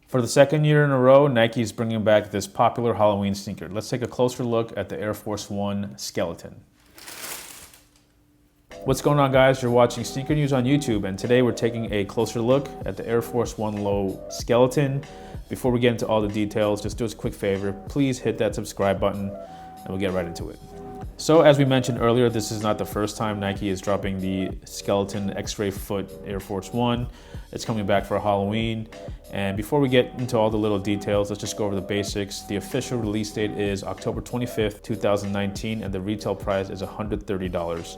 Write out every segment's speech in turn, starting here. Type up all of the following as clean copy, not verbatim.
For the second year in a row, Nike is bringing back this popular Halloween sneaker. Let's take a closer look at the Air Force One Skeleton. What's going on, guys? You're watching Sneaker News on YouTube, and today we're taking a closer look at the Air Force One Low Skeleton. Before we get into all the details, just do us a quick favor. Please hit that subscribe button, and we'll get right into it. So as we mentioned earlier, this is not the first time Nike is dropping the Skeleton X-Ray Foot Air Force One. It's coming back for Halloween. And before we get into all the little details, let's just go over the basics. The official release date is October 25th, 2019, and the retail price is $130.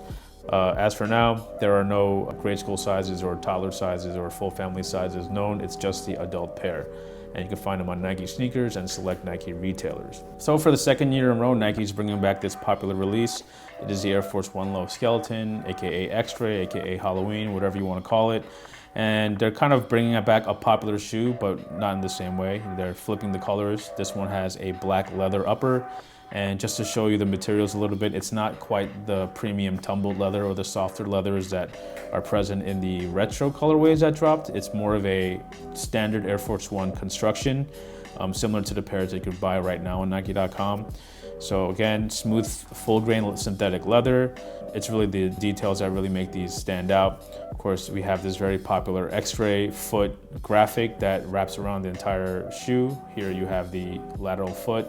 As for now, there are no grade school sizes or toddler sizes or full family sizes known. It's just the adult pair. And you can find them on Nike sneakers and select Nike retailers. So for the second year in a row, Nike's bringing back this popular release. It is the Air Force One Low Skeleton, aka X-Ray, aka Halloween, whatever you want to call it. And they're kind of bringing back a popular shoe, but not in the same way. They're flipping the colors. This one has a black leather upper. And just to show you the materials a little bit, it's not quite the premium tumbled leather or the softer leathers that are present in the retro colorways that dropped. It's more of a standard Air Force One construction, similar to the pairs that you could buy right now on Nike.com. So again, smooth, full grain synthetic leather. It's really the details that really make these stand out. Of course, we have this very popular X-ray foot graphic that wraps around the entire shoe. Here you have the lateral foot,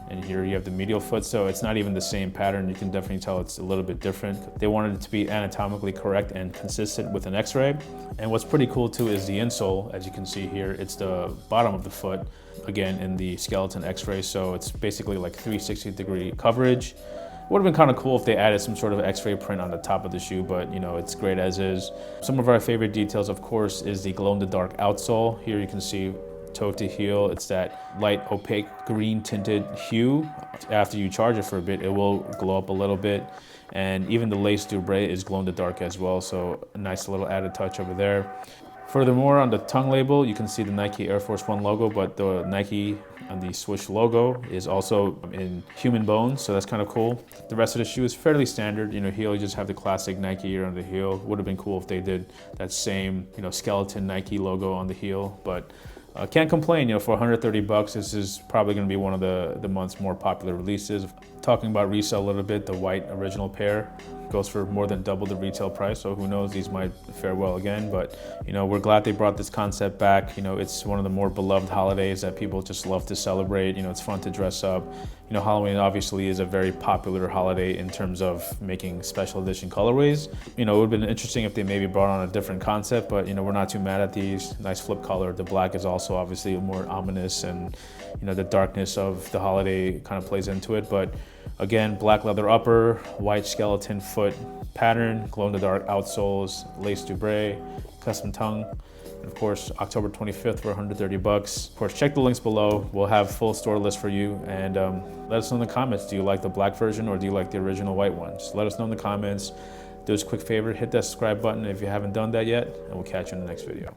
and here you have the medial foot, so it's not even the same pattern. You can definitely tell it's a little bit different. They wanted it to be anatomically correct and consistent with an X-ray. And what's pretty cool too is the insole. As you can see here, it's the bottom of the foot, again in the Skeleton X-ray, so it's basically like 360-degree coverage. It would have been kind of cool if they added some sort of X-ray print on the top of the shoe, but you know, it's great as is. Some of our favorite details, of course, is the glow-in-the-dark outsole. Here you can see toe to heel, it's that light opaque green tinted hue. After you charge it for a bit, it will glow up a little bit. And even the lace dubray is glow in the dark as well, so a nice little added touch over there. Furthermore, on the tongue label, you can see the Nike Air Force One logo, but the Nike on the swoosh logo is also in human bone, so that's kind of cool. The rest of the shoe is fairly standard. You know, heel, you just have the classic Nike ear on the heel. Would have been cool if they did that same, you know, skeleton Nike logo on the heel, but can't complain. You know, for 130 bucks, this is probably going to be one of the month's more popular releases. Talking about resale a little bit, the white original pair goes for more than double the retail price, so who knows, these might fare well again. But you know, we're glad they brought this concept back. You know, it's one of the more beloved holidays that people just love to celebrate. You know, it's fun to dress up. You know, Halloween obviously is a very popular holiday in terms of making special edition colorways. You know, it would have been interesting if they maybe brought on a different concept, but you know, we're not too mad at these. Nice flip color. The black is also obviously more ominous, and you know, the darkness of the holiday kind of plays into it. But again, black leather upper, white skeleton foot pattern, glow-in-the-dark outsoles, lace dubray, custom tongue. And of course, October 25th for 130 bucks. Of course, check the links below. We'll have full store list for you. And let us know in the comments, do you like the black version or do you like the original white one? Just let us know in the comments. Do us a quick favor, hit that subscribe button if you haven't done that yet, and we'll catch you in the next video.